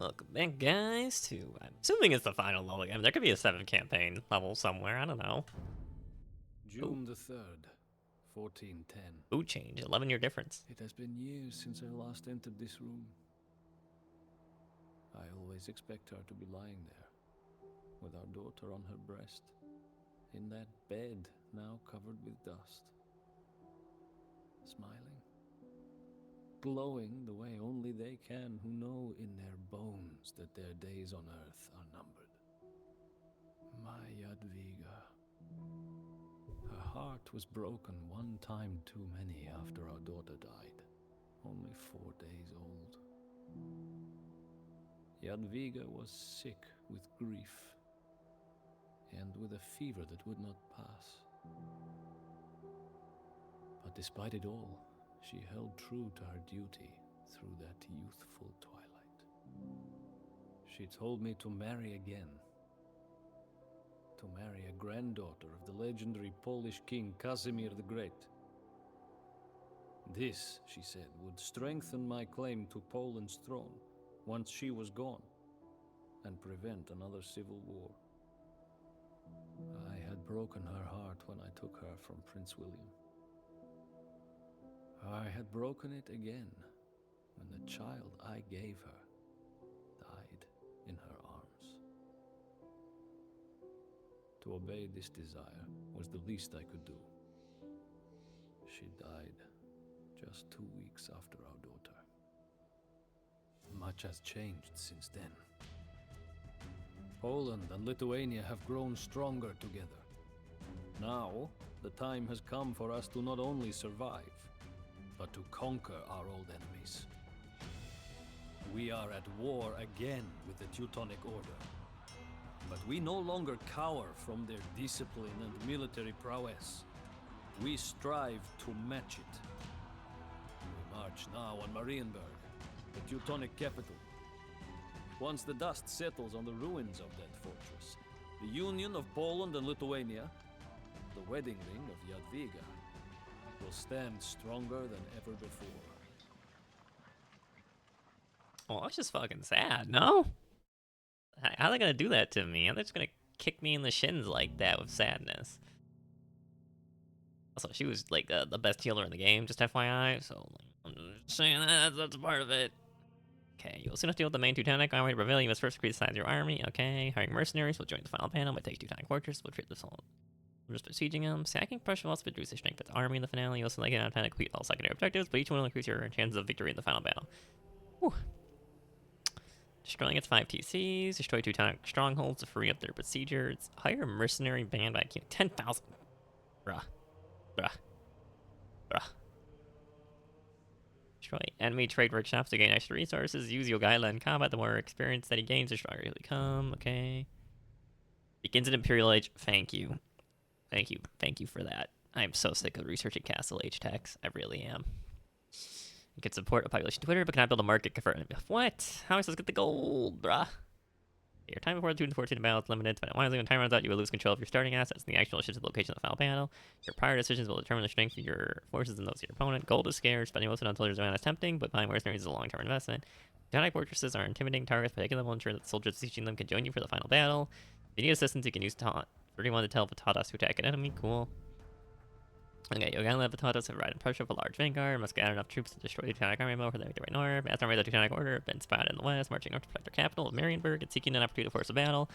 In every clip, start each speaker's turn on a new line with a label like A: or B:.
A: Welcome back, guys, to, I'm assuming it's the final level game. There could be a 7th campaign level somewhere, I don't know.
B: June the 3rd, 1410.
A: Ooh, change, 11-year difference.
B: It has been years since I last entered this room. I always expect her to be lying there, with our daughter on her breast, in that bed now covered with dust. Smiling. Glowing the way only they can who know in their bones that their days on earth are numbered. My Jadwiga. Her heart was broken one time too many after our daughter died, only 4 days old. Jadwiga was sick with grief, and with a fever that would not pass. But despite it all, she held true to her duty through that youthful twilight. She told me to marry again. To marry a granddaughter of the legendary Polish king Casimir the Great. This, she said, would strengthen my claim to Poland's throne once she was gone, and prevent another civil war. I had broken her heart when I took her from Prince William. I had broken it again when the child I gave her died in her arms. To obey this desire was the least I could do. She died just 2 weeks after our daughter. Much has changed since then. Poland and Lithuania have grown stronger together. Now, the time has come for us to not only survive, but to conquer our old enemies. We are at war again with the Teutonic Order. But we no longer cower from their discipline and military prowess. We strive to match it. We march now on Marienburg, the Teutonic capital. Once the dust settles on the ruins of that fortress, the union of Poland and Lithuania, the wedding ring of Jadwiga, will stand stronger than ever before.
A: Well, that's just fucking sad, no? How are they gonna do that to me? How are they just gonna kick me in the shins like that with sadness? Also, she was like the best healer in the game, just FYI, so like, I'm just saying that's part of it. Okay, you'll soon have to deal with the main Teutonic army to prevail. You must first increase the size of your army. Okay, hiring mercenaries will join the final panel, but take Teutonic fortress. We'll treat this all. We're just besieging them. Sacking Prussia will also reduce the strength of its army in the finale. You also like it out of time to complete all secondary objectives, but each one will increase your chances of victory in the final battle. Whew. Destroying its 5 TCs. Destroy Teutonic strongholds to free up their besiegers. Hire a mercenary band by 10,000. Bruh. Destroy enemy trade workshops to gain extra resources. Use Jogaila in combat. The more experience that he gains, the stronger he'll become. Okay. Begins an Imperial Age. Thank you. Thank you for that. I'm so sick of researching Castle Age techs. I really am. You can support a population Twitter, but cannot build a market convert. What? How am I supposed to get the gold, bruh? Your time before the 214 battle is limited. Spend it wisely. When time runs out, you will lose control of your starting assets and the actual shift to the location of the final battle. Your prior decisions will determine the strength of your forces and those of your opponent. Gold is scarce. Spending most of it on soldiers is tempting, but buying mercenaries is a long-term investment. Teutonic fortresses are intimidating targets, but taking them will ensure that the soldiers besieging them can join you for the final battle. If you need assistance, you can use taunt. 31 to tell Vatatas to attack an enemy. Cool. Okay, Jogaila Vatatas have arrived in Prussia with a large vanguard. Must gather enough troops to destroy the Teutonic army before they make their way north. As armies of the Teutonic Order have been spotted in the west, marching north to protect their capital of Marienburg and seeking an opportunity to force a battle.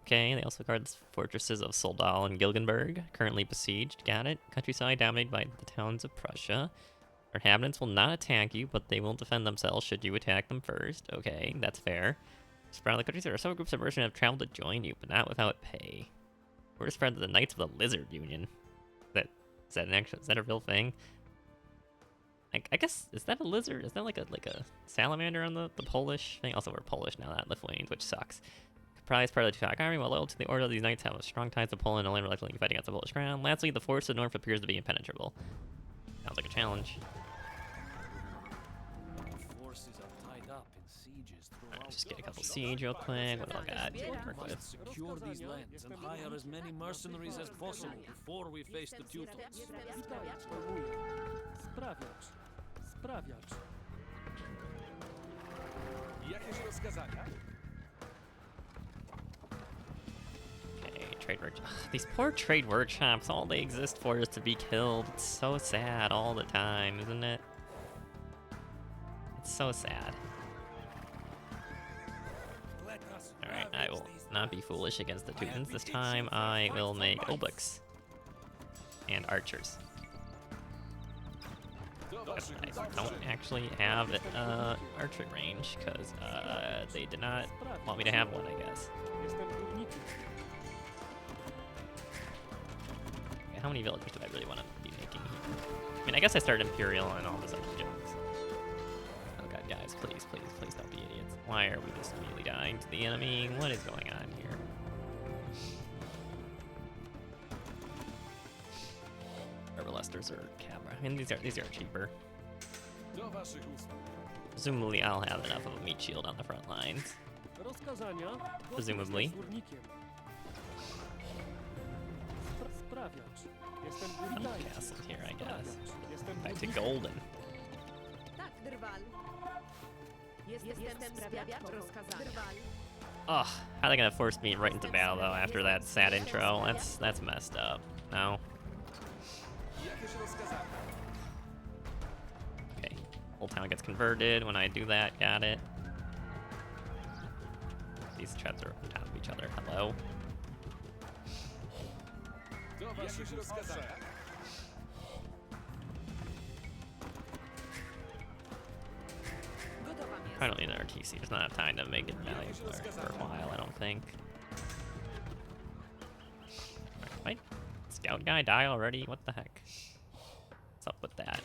A: Okay, they also guard the fortresses of Soldal and Gilgenberg, currently besieged. Got it. Countryside dominated by the towns of Prussia. Their inhabitants will not attack you, but they will defend themselves should you attack them first. Okay, that's fair. Spread out the countries, there are several groups of mercenaries have traveled to join you, but not without pay. We're spread to the Knights of the Lizard Union. Is that a real thing? I guess, is that a lizard? Is that like a salamander on the Polish thing? Also, we're Polish now, not Lithuanians, which sucks. Comprised part of the Teutonic army, while loyal to the order, these knights have strong ties to Poland and only reluctantly fighting against the Polish crown. Lastly, the force of the north appears to be impenetrable. Sounds like a challenge. Let's just get a couple siege real quick. What do I got?
B: Secure these lands and hire as many mercenaries as possible before we face the Teutons.
C: Sprawiacz.
A: Okay, trade workshop. These poor trade workshops, all they exist for is to be killed. It's so sad all the time, isn't it? It's so sad. Alright, I will not be foolish against the Teutons. This time I will make obliques and archers. But I don't actually have archery range because they did not want me to have one, I guess. Okay, how many villagers do I really want to be making here? I mean, I guess I started Imperial and all this other jokes. Oh god, guys, please, please, please don't be idiots. Why are we just immediately dying to the enemy? What is going on here? Lesters or camera. I mean, these are cheaper. Presumably, I'll have enough of a meat shield on the front lines. Presumably. Castle here, I guess. Back to golden. Ugh, how are they gonna force me right into battle though after that sad intro? That's messed up. No. Okay, whole town gets converted when I do that. Got it. These traps are on top of each other. Hello. I don't need an RTC. There's not enough time to make it valuable for a while, I don't think. Wait, scout guy die already? What the heck? What's up with that?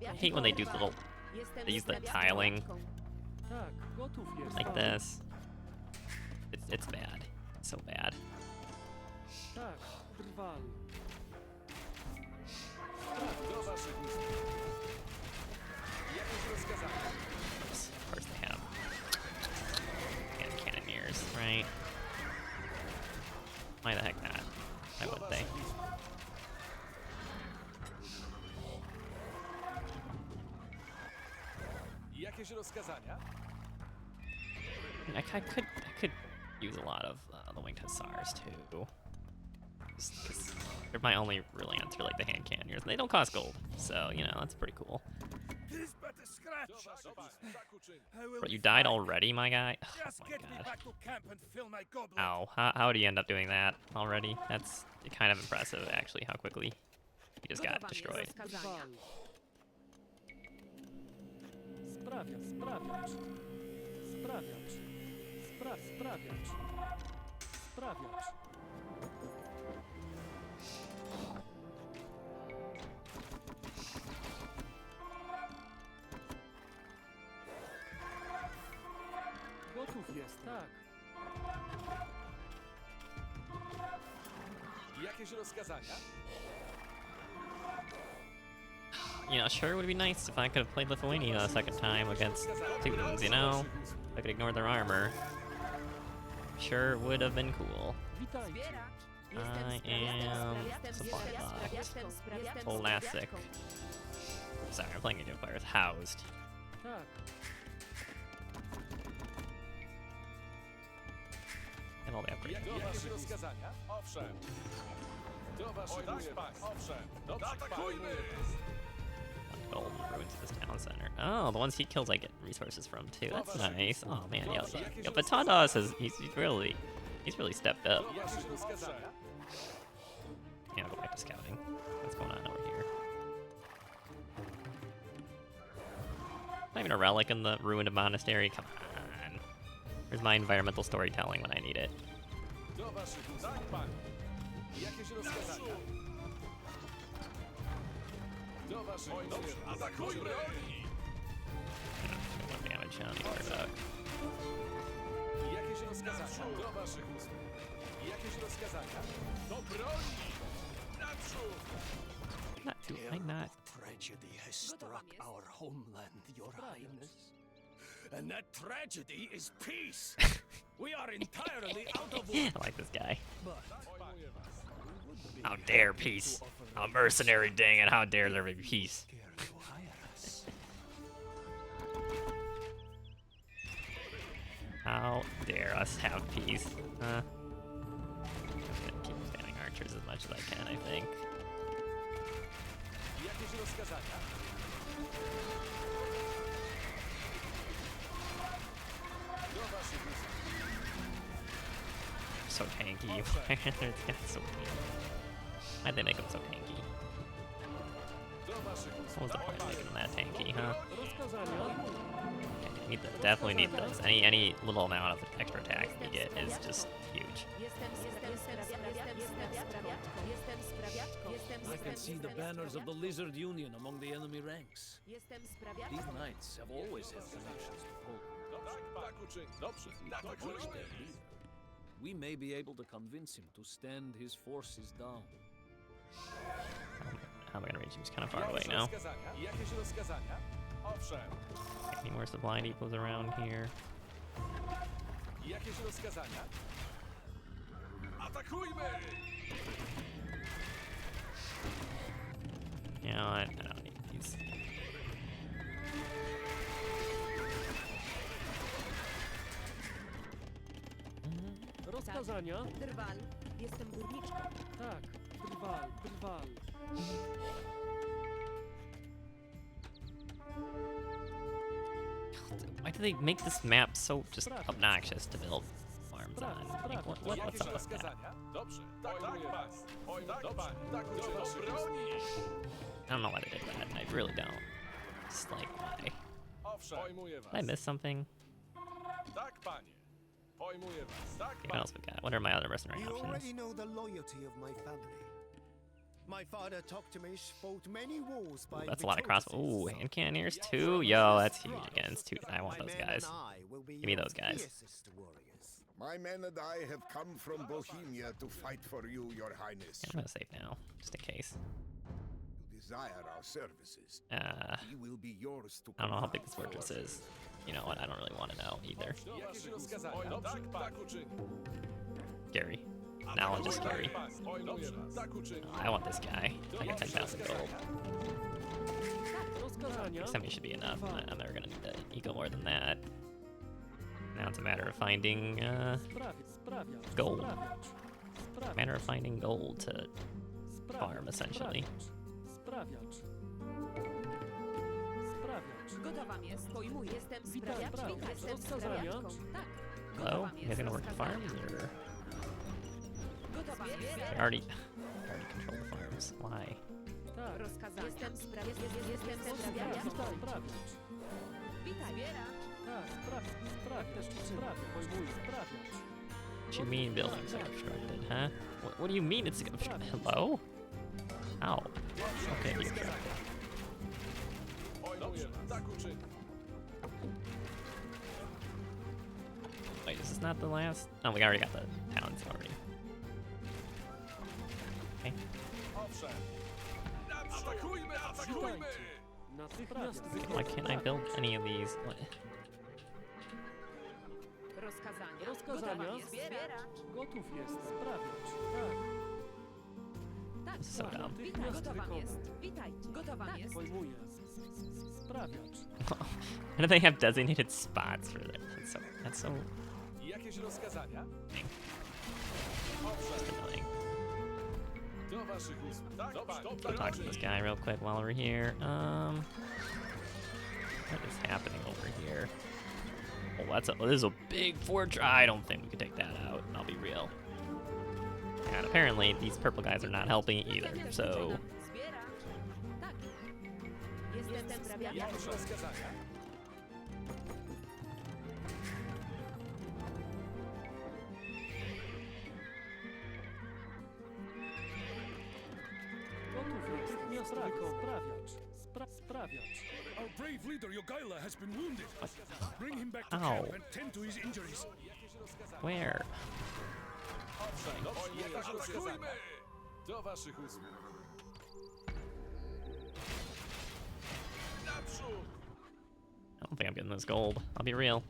A: I hate when they do the little, they use the tiling like this. It's bad. It's so bad. Of course they have cannoneers, right? Why the heck not? Why would they? I could use a lot of the winged hussars too. Because they're my only really answer, like the hand cannoneers. They don't cost gold, so you know that's pretty cool. But you died already, my guy? Oh my god. Ow, how do you end up doing that already? That's kind of impressive, actually, how quickly he just got destroyed.
B: Gotów jest, tak. Jakieś rozkazania?
A: You know, sure, it would be nice if I could have played Lithuania a second time against Teutons, you know? I could ignore their armor. Sure, would have been cool. I am supply box. Classic. Sorry, I'm playing Age of Empires. Housed. And all the upgrades. Gold ruins this town center. Oh, the ones he kills I get resources from too. That's nice. Oh man, yeah. Batadas has he's really stepped up. Yeah, I'll go back to scouting. What's going on over here? Not even a relic in the ruined monastery. Come on. Where's my environmental storytelling when I need it? One damage on the Orduck. Not too, I not.
C: Tragedy has struck our homeland, Your Highness.
B: And that tragedy is peace. We are entirely out of
A: I like this guy. How dare peace? A mercenary, dang it! How dare there be peace? How dare us have peace? Huh? I'm just gonna keep spamming archers as much as I can, I think. So tanky. It's got so tanky. Why'd they make him so tanky? What was the point of making him that tanky, huh? Okay, definitely need those. Any little amount of extra attacks we get is just huge.
B: I can see the banners of the Lizard Union among the enemy ranks. These knights have always had connections to Poland. We may be able to convince him to stand his forces down.
A: How am I gonna reach him? He's kind of far away now. Any more supply depots around here? You know what? I don't need these.
C: Rozkazania?
D: Drwal, jestem górniczką.
C: Tak, drwal, drwal.
A: Why do they make this map so just obnoxious to build farms on? Like, what's up with that? I don't know why they did that. I really don't. Just like, why? Did I miss something? Okay, what else we got? What are my other mercenary
E: You
A: options?
E: already know the loyalty of my family. My father Toktemesh fought many wars by
A: That's a lot of crossbow. Ooh, hand cannoneers too? Yo, that's huge against two. I want those guys. Give me those guys.
F: My men and I have come from Bohemia to fight for you, your highness.
A: I'm gonna save now, just in case.
F: You desire our services. We will be yours to
A: I don't know how
F: command
A: big this fortress is. You know what? I don't really want to know either. Scary. Now I'm just scary. I want this guy. I got 10,000 gold.
C: Rozkazania?
A: 70 should be enough. I'm never gonna need to eco more than that. Now it's a matter of finding
C: Sprawiać.
A: gold.
C: Sprawiać.
A: Matter of finding gold to farm, essentially.
C: Sprawiać. Sprawiać.
D: Gotowam jest. Pojmuję. Jestem
C: Witaj,
D: sprawiaczką.
C: brawo.
D: Jestem
C: Rozkazania?
D: sprawiaczką. Tak.
A: Hello?
D: Gotowam
A: You guys gonna work
D: jest.
A: the farms, or
D: Gotowam
A: I
D: jest.
A: already control the farms? Why?
C: Tak.
D: Rozkazania. Jestem sprawiaczką. Jestem
C: Witaj,
D: sprawiaczką.
C: sprawiać.
D: Witaj.
C: Tak, sprawiać. Sprawiać. Pojmuję. Sprawiać.
A: What you mean buildings are obstructed, huh? What do you mean it's obstructed? Hello? How? Okay, be obstructed. Wait, is this not the last? Oh, we already got the towns already. Okay.
C: Natychmiast
A: Why can't I build any of these? What?
D: Rozkazania.
C: Rozkazania?
D: Gotowam jest.
C: Gotów jest. Sprawiać. Tak.
D: Tak.
A: This is so dumb.
D: Witaj. Gotowam jest. Witaj. Gotowam jest.
C: Pojmuję. Sprawiać.
A: Why do they have designated spots for that? That's so
B: Jakieś rozkazania?
A: annoying.
B: Do waszych usług. Tak,
A: I'll talk to this guy real quick while we're here. What is happening over here? Oh, this is a big fortress. I don't think we could take that out. I'll be real. And apparently these purple guys are not helping either. So
D: Zbiera. Tak. Jestem sprawiaczką.
B: Jakieś rozkazania?
C: Gotów jest. Natychmiast sprawiać. Sprawiać.
G: Our brave leader Jogaila has been wounded. Bring him back to
A: Ow.
G: camp and tend to his injuries.
A: where?
B: Jakieś rozkazania? Do waszych usług. Naprzód!
A: I don't think I'm getting this gold. I'll be real.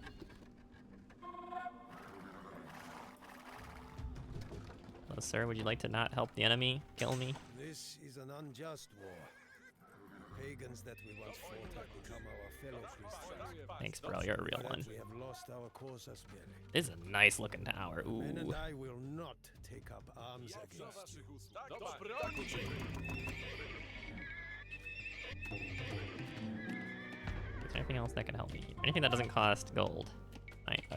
A: Hello, sir. Would you like to not help the enemy kill me?
E: This is an unjust war. Pagans that we once fought have become our fellow Christians.
A: Thanks, bro. You're a real
E: That
A: one.
E: we have lost our cause as well.
A: This is a nice looking tower.
E: Men and
A: Ooh.
E: I will not take up arms against you.
A: Is there anything else that can help me? Anything that doesn't cost gold?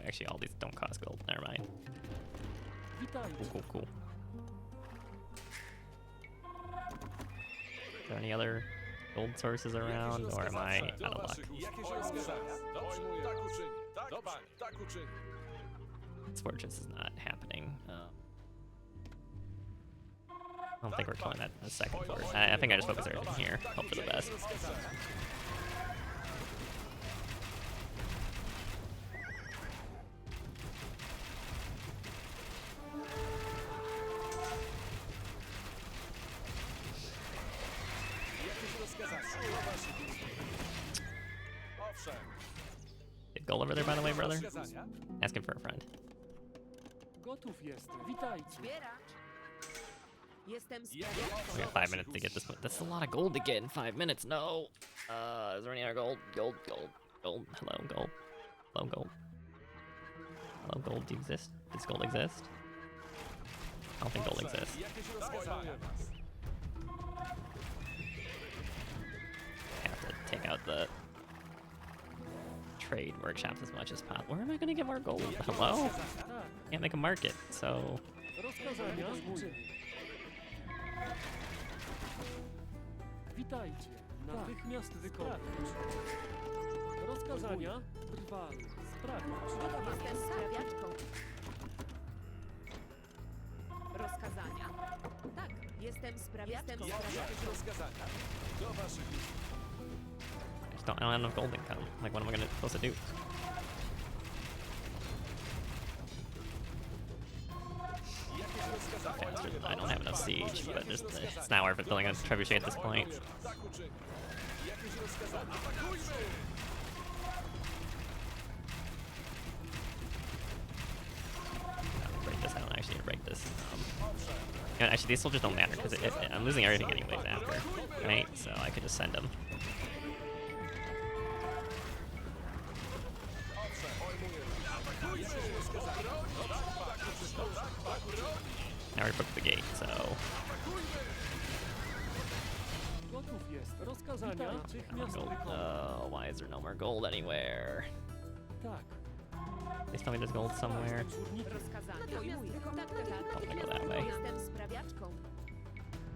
A: Actually, all these don't cost gold. Never mind.
C: Witajcie.
A: Cool, cool. Is there any other gold sources around, or am I out of luck? This fortress is not happening. I don't think we're killing that in the second fort. I think I just focus everything here. Hope for the best. Get gold over there, by the way, brother. Asking for a friend.
C: Gotów jestem. Witajcie.
D: Zbieracz. Jestem
A: We
D: sprawiaczką.
A: got 5 minutes to get this one. That's a lot of gold to get in 5 minutes. No. Is there any other gold? Gold. Hello, gold. Hello, gold. Hello, gold. Do you exist? Does gold exist? I don't think gold exists. I have to take out the trade workshops as much as possible. Where am I gonna get more gold? Hello?
C: Tak.
A: Can't make a market, so
C: Rozkazania. Witajcie. Natychmiast wykonać. Rozkazania. Trwały. Sprawiać.
D: Jestem sprawiaczką. Rozkazania. Tak, jestem sprawiaczką.
A: I don't have enough gold income. Like, what am I supposed to do? Okay, I don't have enough siege, but it's not worth it building a trebuchet at this point. Break this. I don't actually need to break this. And actually, these soldiers don't matter because I'm losing everything anyways after, right? So I could just send them. I already booked the gate, so
C: Gotów jest. Rozkazania. Natychmiast
A: gold.
C: wykonać.
A: Why is there no more gold anywhere?
C: Tak.
A: Please tell me there's gold somewhere.
D: Rozkazania. Tak, tak, tak.
A: Don't wanna go that way.
D: Jestem sprawiaczką.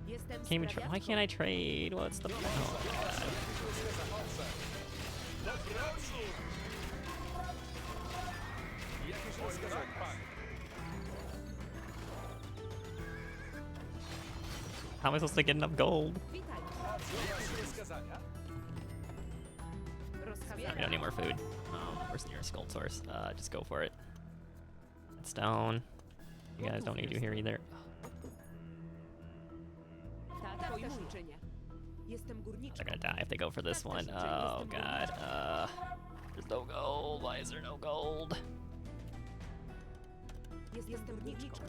D: Jestem
A: Can't even why can't I trade? What's the oh my god. How am I supposed to get enough gold?
D: Witaj.
A: We don't
D: Rozkazania.
A: need more food. Where's the nearest gold source? Just go for it. Stone. You guys don't need you here either.
D: Tak, też uczynię. Jestem górniczką.
A: They're gonna die if they go for this one. Oh god. There's no gold. Why is there no gold?
D: Jestem górniczką.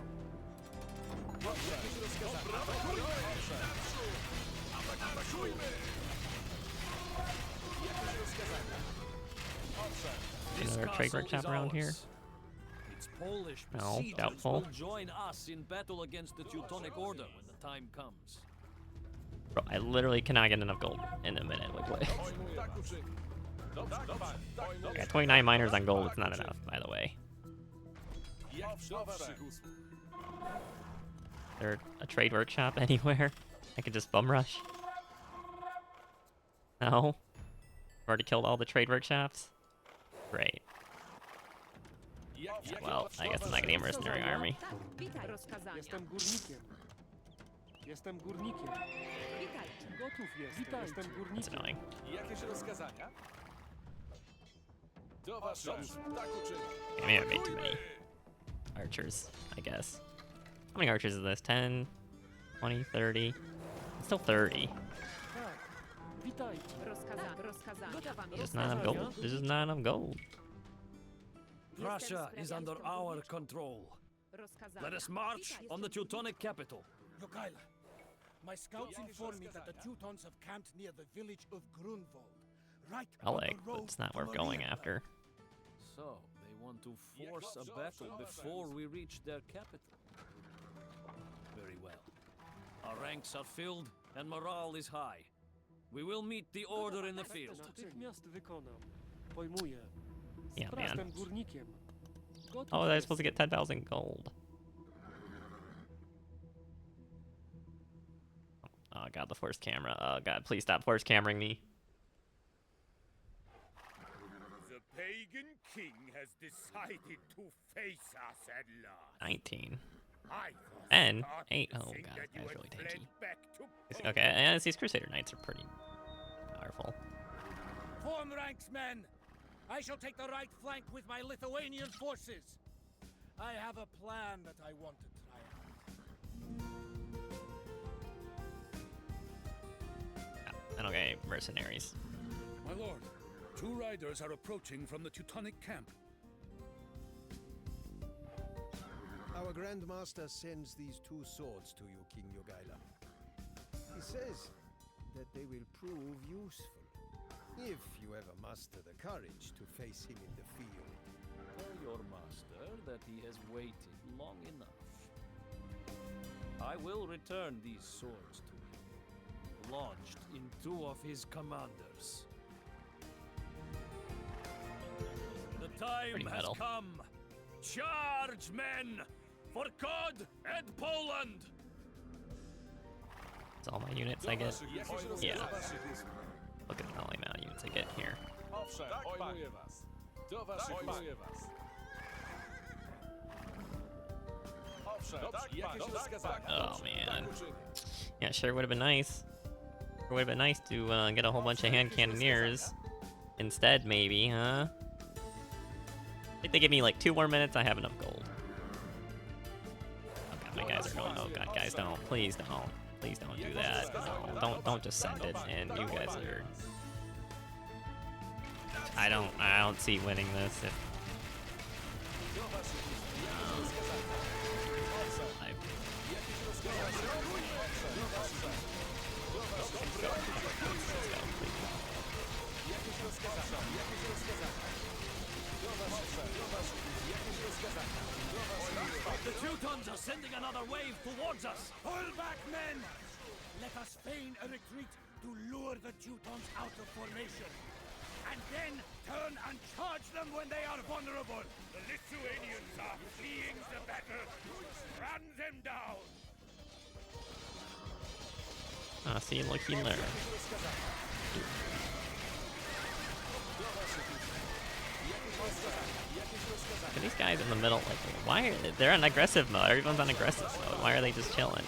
A: Another trade workshop around here?
B: Its Polish
A: No,
B: besiegers
A: doubtful.
B: will join us in battle against the Teutonic Order when the time comes.
A: Bro, I literally cannot get enough gold in a minute. Like, what? Okay, 29 miners on gold. It's not enough, by the way. Is there a trade workshop anywhere? I could just bum rush. No? I've already killed all the trade workshops? Great. Well, I guess I'm not gonna get a mercenary army.
D: Tak, witaj. Rozkazania.
C: Jestem górnikiem. Jestem górnikiem.
D: Witajcie.
C: Gotów jest. Witaj. Jestem
A: That's
C: górnikiem.
A: annoying.
G: Jakieś rozkazania? Do waszych usług. Tak uczynię.
A: I may have made too many archers, I guess. How many archers is this? 10, 20, 30? It's still 30.
C: Tak. Witajcie.
D: Rozkazanie. Gotowa
A: There's not enough gold. There's just not enough gold.
B: Prussia is under our control. Let us march on the Teutonic capital.
E: Jogaila, my scouts inform me that the Teutons have camped near the village of Grunwald, right on
A: Relic,
E: the
A: but
E: road
A: it's not
E: to
A: worth going
E: Maria.
A: after.
B: So, they want to force a battle before we reach their capital. Very well. Our ranks are filled and morale is high. We will meet the order in the field.
C: Natychmiast wykonam. Pojmuję.
A: Yeah, man.
C: Jestem górnikiem. Gotów
A: Oh, I was
C: jestem.
A: supposed to get 10,000 gold. Oh god, the forced camera. Oh god, please stop forced cameraing me.
H: The pagan king has decided to face us at last.
A: 19.
H: I
A: And
H: thought
A: 8.
H: to
A: Oh
H: think
A: god,
H: that you
A: that's
H: had
A: really
H: fled
A: tanky.
H: back to
A: Okay, and these Crusader Knights are pretty powerful.
I: Form ranks, men! I shall take the right flank with my Lithuanian forces. I have a plan that I want to try out.
A: And okay, mercenaries.
G: My lord, 2 riders are approaching from the Teutonic camp.
E: Our Grandmaster sends these 2 swords to you, King Jogaila. He says that they will prove useful, if you ever muster the courage to face him in the field.
B: Tell your master that he has waited long enough. I will return these swords to him, lodged in 2 of his commanders. The time
A: Pretty
B: has
A: metal.
B: come. Charge, men, for God and Poland!
A: It's all my units I get. Yeah. Look at the only amount of units I get here. Oh man. Yeah, sure would have been nice. It would have been nice to get a whole bunch of hand cannoneers instead, maybe, huh? If they give me like 2 more minutes, I have enough gold. Okay, my guys are going. Oh god, guys, don't. Please don't. Please don't do that. No, don't just send it. And you guys are. I don't see winning this if.
B: The Teutons are sending another wave towards us!
I: Pull back, men! Let us feign a retreat to lure the Teutons out of formation. And then turn and charge them when they are vulnerable.
H: The Lithuanians are fleeing the battle. Run them down.
A: Ah, see, look, he learned. And these guys in the middle, like, why are they're on aggressive mode? Everyone's on aggressive mode. Why are they just chilling?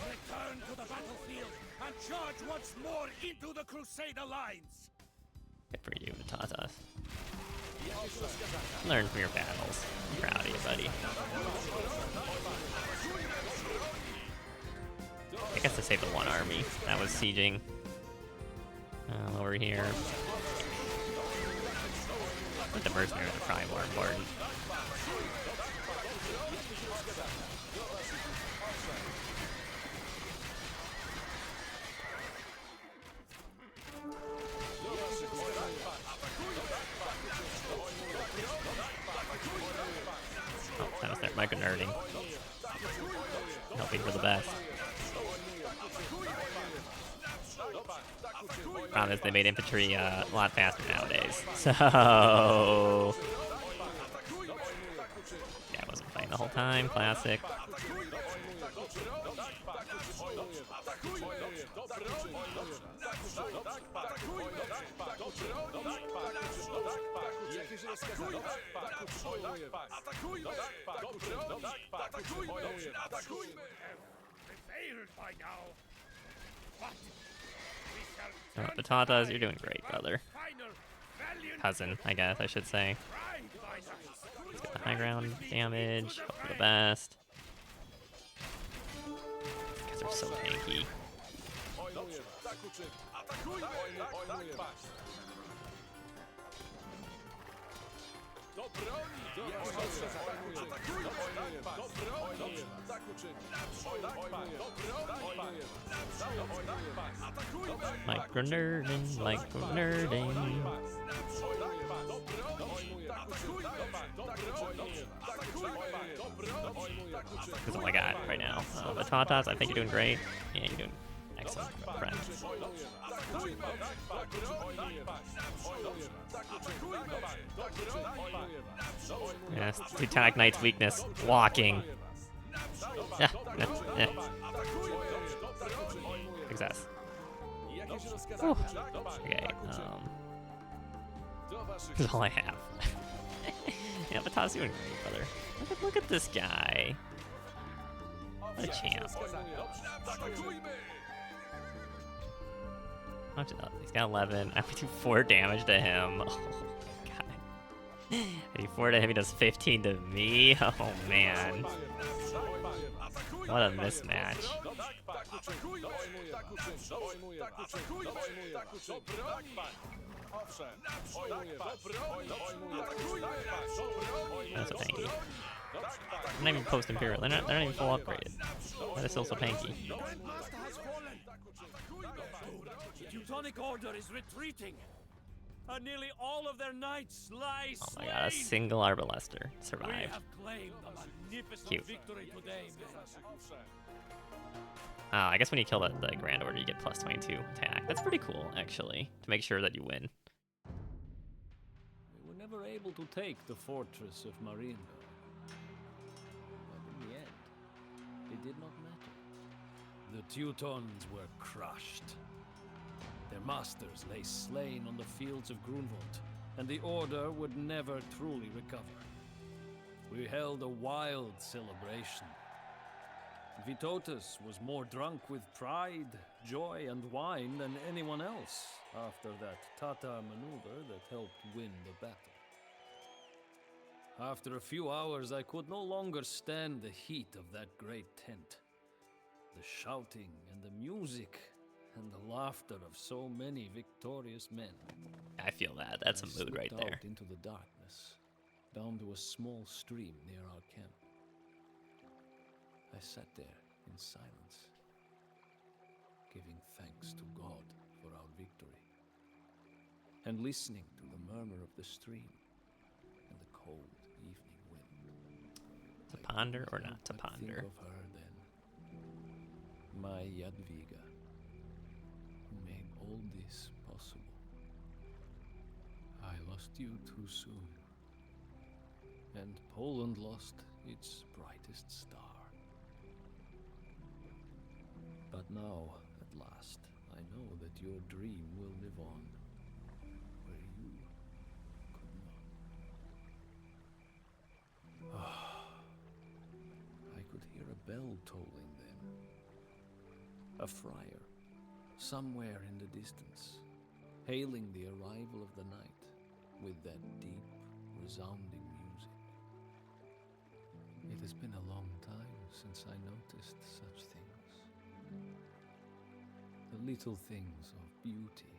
I: Return to the battlefield and charge once more into the Crusader lines.
A: Good for you, Tatas. Learn from your battles. I'm proud of you, buddy. I guess to save the one army that was sieging over here. I think the mercenaries are probably more important. Oh, time to start micro-nerding. Hoping for the best. Problem is they made infantry a lot faster nowadays. So yeah, I wasn't fighting the whole time. Classic.
H: Failed by now. But we shall
A: The Tatas, you're doing great, brother.
H: final valiant
A: Cousin, I guess I should say.
H: pride by us.
A: Let's get the high ground damage. Hope for the best. These guys are so tanky.
G: Tak uczyń! Atakujmy! Tak, patrz! Do broni! Atakujmy! Do broni! Tak uczyń! Tak, patrz! Do broni! Atakujmy!
A: Micro-nerding, micro-nerding. That's all I got right now. But Tatas, I think you're doing great. Yeah, you're doing excellent, friend. Yes, Teutonic Knight's weakness. Walking. Yeah, yeah, yeah. Success. Whew. Okay, that's all I have. Yeah, but Todd's doing great, brother. Look at this guy. What a champ. He's got 11. I would do 4 damage to him. Oh, God. I do 4 to him, he does 15 to me. Oh, man. What a mismatch. That's so tanky. They're not even post-imperial. They're not even full upgraded. That is still so tanky.
I: The Teutonic Order is retreating, and nearly all of their knights lie
A: Oh my
I: slain.
A: god, a single Arbalester
I: We
A: survived.
I: have claimed a magnificent
A: Cute.
I: victory today, men.
A: I guess when you kill the Grand Order, you get plus 22 attack. That's pretty cool, actually, to make sure that you win.
B: We were never able to take the fortress of Marienburg. But in the end, it did not matter. The Teutons were crushed. Their masters lay slain on the fields of Grunwald, and the Order would never truly recover. We held a wild celebration. Vitotus was more drunk with pride, joy, and wine than anyone else after that Tatar maneuver that helped win the battle. After a few hours, I could no longer stand the heat of that great tent. The shouting and the music and the laughter of so many victorious men.
A: I feel that. That's a mood right
B: slipped
A: there.
B: out into the darkness, down to a small stream near our camp. I sat there in silence, giving thanks to God for our victory, and listening to the murmur of the stream and the cold evening wind.
A: To ponder or not to
B: Think
A: ponder?
B: of her then, my Jadwiga, who made all this possible. I lost you too soon, and Poland lost its brightest star. But now, at last, I know that your dream will live on, where you could not. I could hear a bell tolling then. A friar, somewhere in the distance, hailing the arrival of the night with that deep, resounding music. It has been a long time since I noticed such things. The little things of beauty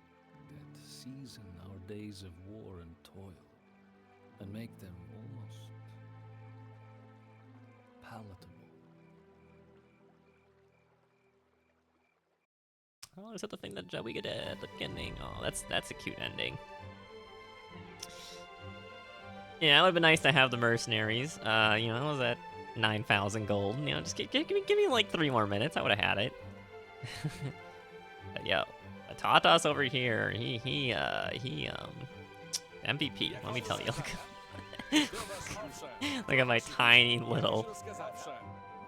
B: that season our days of war and toil and make them almost palatable.
A: Oh, is that the thing that Jadwiga did at the beginning? Oh, that's a cute ending. Yeah, it would have been nice to have the mercenaries. You know, I was at 9,000 gold. You know, just give me like 3 more minutes. I would have had it. But yo, Tatas over here. He MVP. Let me tell you. Look at my tiny little,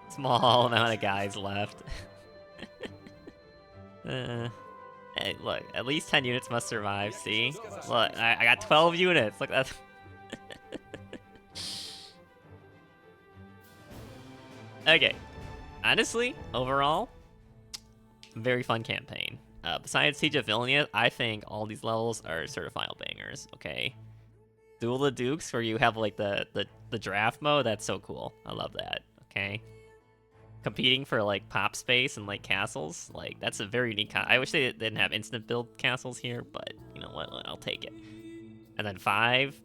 A: small amount of guys left. Hey, look, at least 10 units must survive, see? Look, I got 12 units, look, that's... Okay, honestly, overall, very fun campaign. Besides Siege of Vilnius, I think all these levels are certifiable bangers, okay? Duel of the Dukes, where you have, like, the draft mode, that's so cool. I love that, okay? competing for like pop space and like castles. Like that's a very unique. I wish they didn't have instant build castles here, but you know what? I'll take it. And then 5,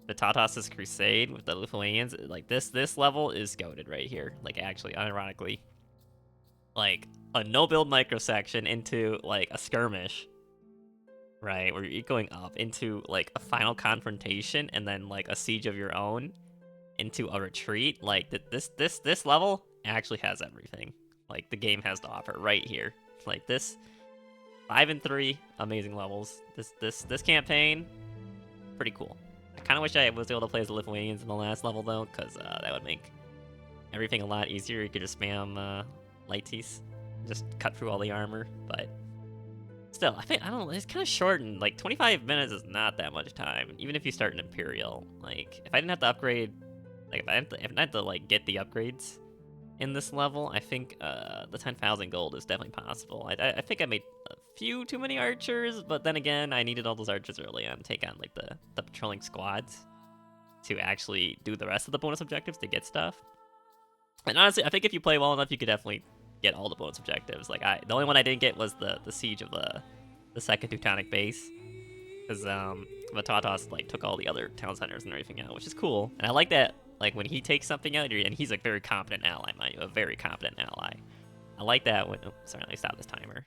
A: the Tatas's Crusade with the Lithuanians. Like this level is goated right here. Like actually, unironically, like a no build microsection into like a skirmish. Right, where you're going up into like a final confrontation and then like a siege of your own into a retreat. Like this level actually has everything. Like the game has to offer right here. Like this 5 and 3 amazing levels. This campaign pretty cool. I kind of wish I was able to play as the Lithuanians in the last level though, because that would make everything a lot easier. You could just spam lighties, just cut through all the armor, but. Still, I don't know, it's kind of shortened. Like, 25 minutes is not that much time, even if you start an Imperial. Like, if I didn't have to upgrade, like, if I had to like, get the upgrades in this level, I think the 10,000 gold is definitely possible. I think I made a few too many archers, but then again, I needed all those archers early on to take on, like, the patrolling squads to actually do the rest of the bonus objectives to get stuff. And honestly, I think if you play well enough, you could definitely get all the bonus objectives. Like the only one I didn't get was the siege of the second Teutonic base, because Vatatas like took all the other town centers and everything out, which is cool. And I like that, like when he takes something out, and he's a very competent ally, mind you, a very competent ally. I like that when sorry, let me stop this timer.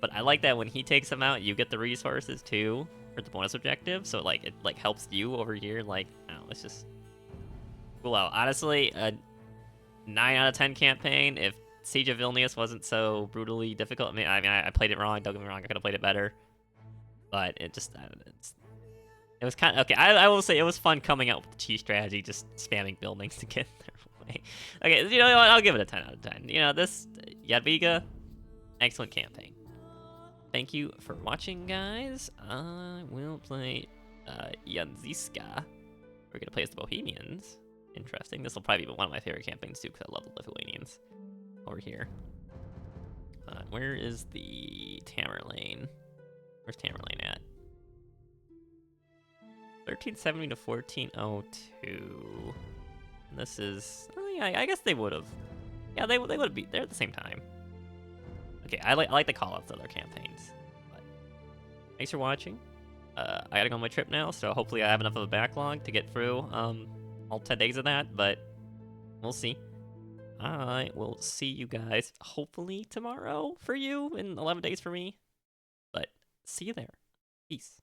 A: But I like that when he takes them out, you get the resources too for the bonus objective. So like it like helps you over here. Like I don't know, it's just cool out. Honestly, a 9 out of 10 campaign. If Siege of Vilnius wasn't so brutally difficult. I mean, I played it wrong. Don't get me wrong. I could have played it better, but it just it was kind of okay. I will say it was fun coming out with the cheat strategy, just spamming buildings to get their way. Okay, you know what? I'll give it a 10 out of 10. You know, this Jadwiga, excellent campaign. Thank you for watching, guys. I will play Janziska. We're gonna play as the Bohemians. Interesting. This will probably be one of my favorite campaigns too, because I love the Lithuanians. Over here. Where is the Tamerlane? Where's Tamerlane at? 1370 to 1402. And this is. Oh yeah, I guess they would have. Yeah, they would be there at the same time. Okay, I like the call-outs of their campaigns. But thanks for watching. I gotta go on my trip now, so hopefully I have enough of a backlog to get through all 10 days of that. But we'll see. I will see you guys hopefully tomorrow for you and 11 days for me. But see you there. Peace.